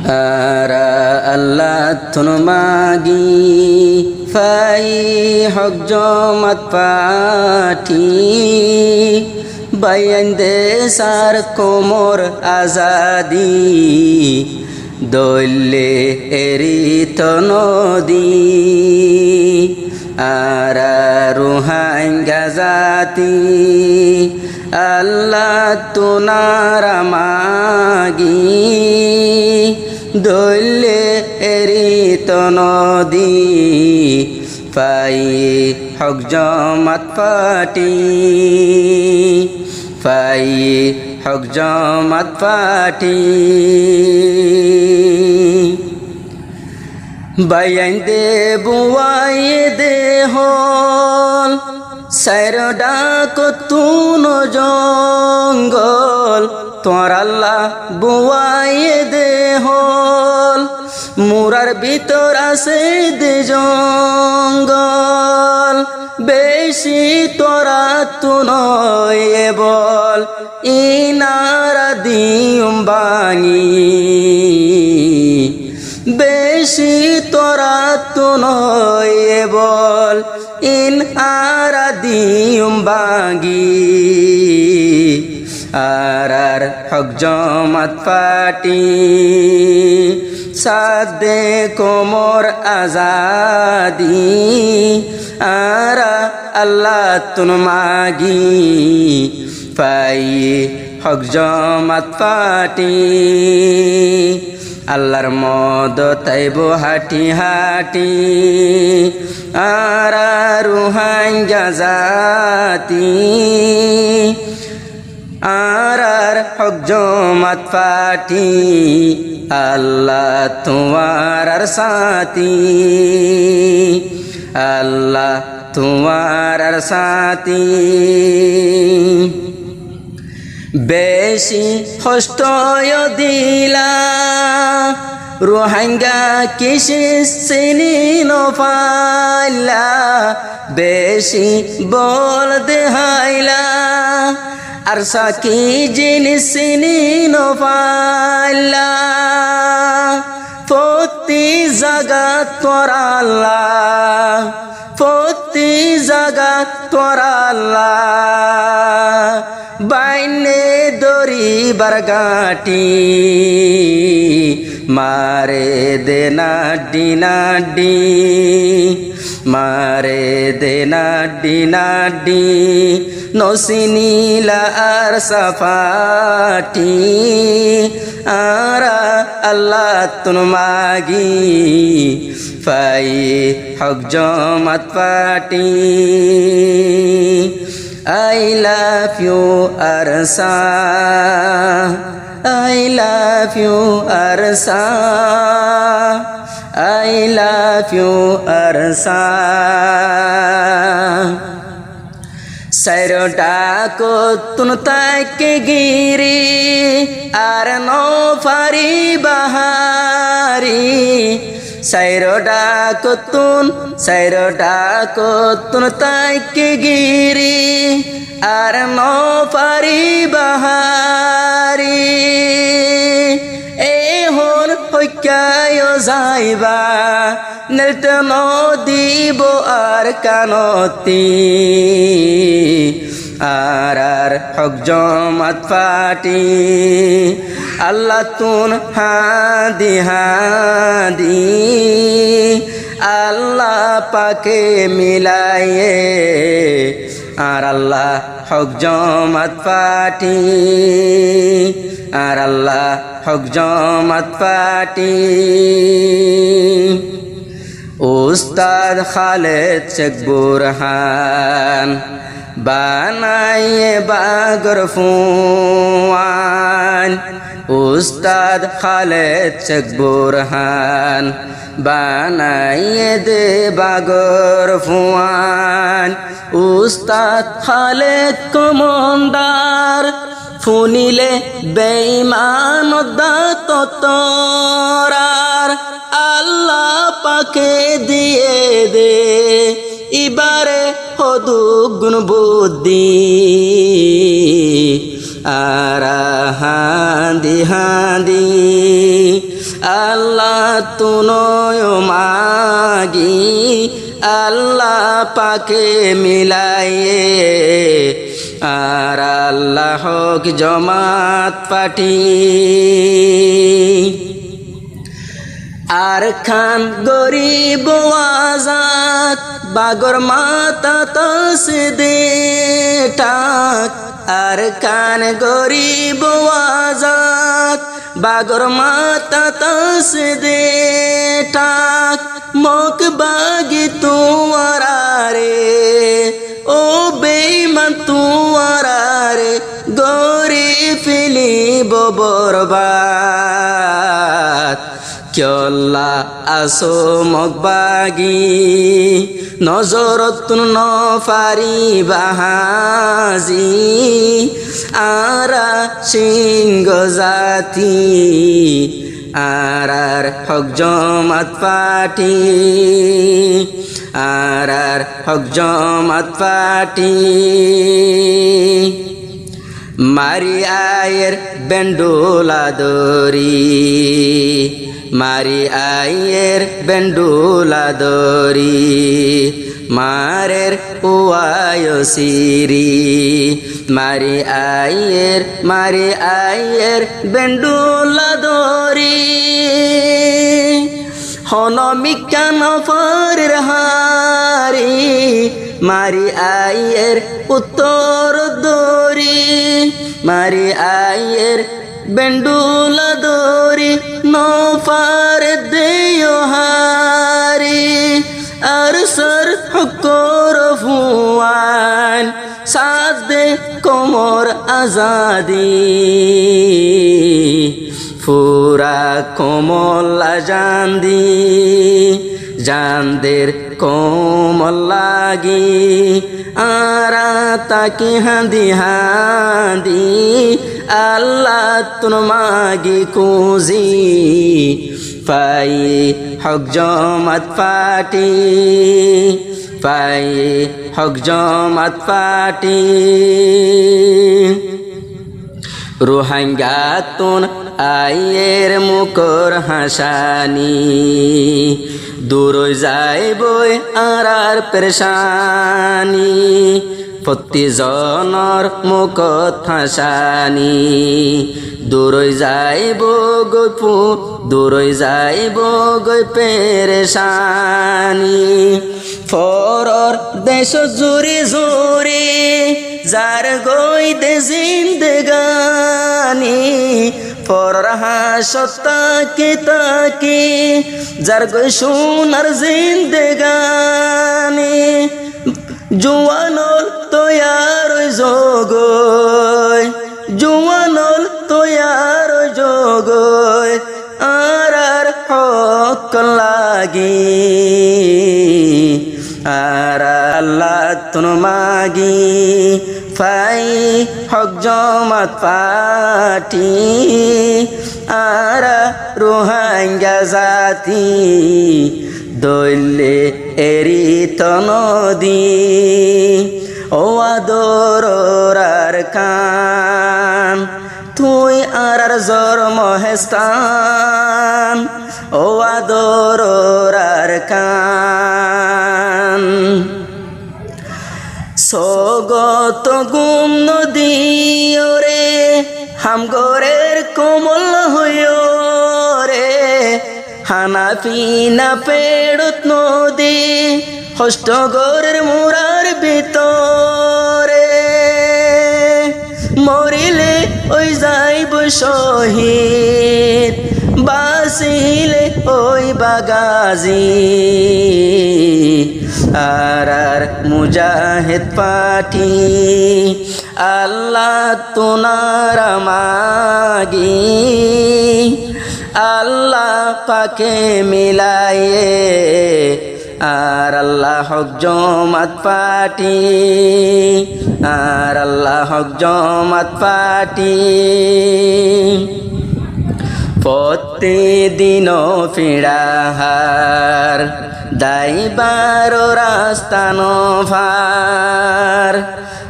আরা আল্লাহ তুন মাগি ফাই হক জমাত পাঠি বাইন দেশার কোমর আজাদি দলে এরিত নদী আরা রুহাঙ্গা জাতি আল্লাহ তুনারা মাগি দলে এরিত নদী পাই হক জমাত পাটি পাই হক জমাত পাটি বাইন দে বুয়াই দে হল সাইর ডাক তুন জঙ্গল তোর আল্লাহ বুয়াই দে হল মুরার ভিতর আছে দে জঙ্গল বেশি তোরা তুনয় বল ইনারা দিম বাঙি বেশি তোরা তুনয় বল ইন আরা দিম বাগি আরার হক জমাত পাটি সাদে কোমর আজাদি আরা আল্লাহ তুন মাগি পাই হক জমাত পাটি আল্লাহর মদ তাইব হাটি হাটি আরা রুহাঙ্গা জাতি আরার হক জমাত পাটি আল্লাহ তোমার সাথী আল্লাহ তোমার সাথী বেশি কষ্ট দিলা রোহিঙ্গা কিসি চিনি নফাইলা বেশি বল দেহাইলা আর সাকি জিনিস চিনি নফাইলা প্রতি জাগা তোরা আল্লাহ প্রতি জাগা তোরা আল্লাহ বাইনে দরি বারগাটি মারে দে নাড্ডি নাড্ডি মারে দে নাড্ডি নাড্ডি নসিনীলা আর সাফাটি আরা আল্লাহ তুন মাগি পাই হক জমাত পাটি I love you Arsa I love you Arsa I love you Arsa Sairo dako tun takke giri ar no fari bahari Sairo dako tun takke giri ar no fari bahari ehon hokkaayo jaiba nelte no dibo ar kanoti আর হক জমাত পাটি আল্লাহ তুন হাদি হাদি আল্লাহ পাকে মিলায়ে আর আল্লাহ হক জমাত পাটি আর আল্লাহ হক জমাত পাটি উস্তাদ Khaled Sheikh Burhan বানায়ে বাগর Fuan উস্তাদ খালেদ শেখ বুরহান বানায়ে দে বাগর ফুয়ান উস্তাদ খালেদ কমন্দার ফুনিলে বেঈমান দতরার আল্লাহ পাকে দিয়ে দে ইবারে হদুগুন বুদ্ধি আরা হাদি হাদি আল্লাহ তুনয় মাগি আল্লাহ পাকে মিলাইয়ে আর আল্লাহ হক জমাত পাটি আর খান গরিব আজাদ বাগর মাতা তস দে টাক আর খান গরিব আজাদ বাগর মাতা তস দে টাক মোক বাগি তুয়ারে ও বেঈমান তুয়ারে গরি ফেলিব বরবাদ ক্যল্লা আসো মগবাগি নজরত নফারি বাহাজি আরা সিংহ জাতি আর হক জমাত পাটি আর হক জমাত পাটি মারি আয়ের বেন্ডুলা দরি মারি আয়ের বেন্ডুলা দরি মারের উয়ায় সিরি মারি আয়ের বেন্ডুলা দরি হনমিকা নফরের হারি মারি আয়ের উত্তর দরি মারি আয়ের বেন্ডুলা দরি নফার দেয় হারি আর সর হকর ফুয়ান সাদে কোমর আজাদি ফুরা কোমল জান্দি জানদের কোমল লাগি আরা তাকি হান্দি হান্দি আল্লাহ তুন মাগি কুজি পাই হক জমাত পাটি পাই হক জমাত পাটি রোহিঙ্গা তুন আয়ের মুকর হাসানি দূর যাইবই আর পেরেশানি প্রতি জনর মুখত হাসানি দূর যাইব গপু দূর যাইব গই পেরেশানি ফরর দেশ জুরি জুরি যার গই দে জিন্দগানি ফরর হাসত তাকি যার গই সোনার জিন্দগানি জুয়ানল তৈয়ার জগয় জুয়ানল তৈয়ার জগয় আর হক লাগি আর আল্লাহ তুন মাগি ফাই হক জমাত পাটি আর রোহিঙ্গা জাতি দৈলে এরি তনদি ও আদরার কান তুই আর জর মহেস্তান ও আদরার কান সগত গুম নদী রে হামগরের কোমল হইও রে হানাফিনা পেড়ত নদী হষ্টগরের মুরার ভিতরে মরিলে ওই যাইব শহীদ বাসিলে ওই বাগাজি আর মুজাহিদ পাটি আল্লাহ তুনার মাগি আল্লাহ পাকে মিলাইয়ে আর আল্লাহ হক জমাত পাটি আর আল্লাহ হক জমাত পাটি প্রতিদিন ফিরাহার দাইবার রাস্তা নভার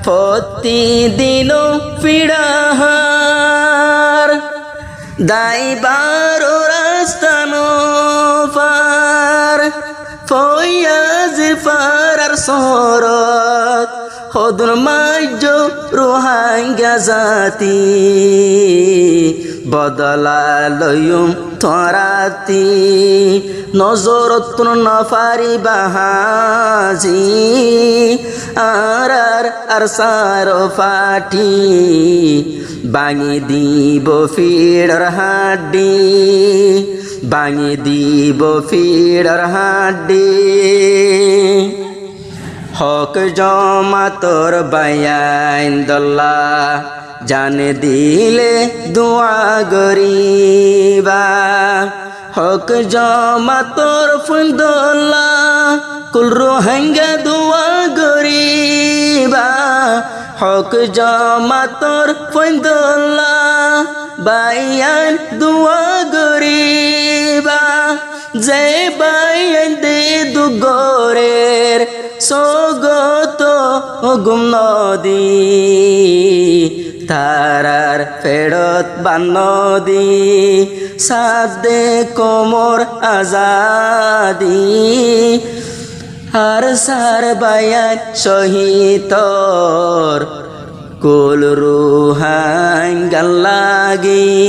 প্রতিদিন ফিরাহার দাইবার রাস্তানো পার ফয়াজ ফারার সরত হদুর মাইজ রোহাঙ্গা জাতি বদলালয়ুম থরাতি নজরতুন নফারি বাহাজি আর সার ফাটি বাঙি দিব ফিড়র হাড্ডি বাঙি দিব ফিড়র হাড্ডি হক জমাতর বায়াইন দল্লা জানে দিলে দোয়া গরিবা হক জমাতর ফুন্দল্লা কুল রোহিঙ্গা দোয়া গরিবা হক জমাতর ফুন্দল্লা বায়ান দোয়া গরিবা যে বায়ান দে দুগরের সগত গুম নদী তারার ফেরত বান্নদী সাদে কোমর আজাদি আর সার বায়ান শহীদর কুল রুহাঙ্গাল লাগি।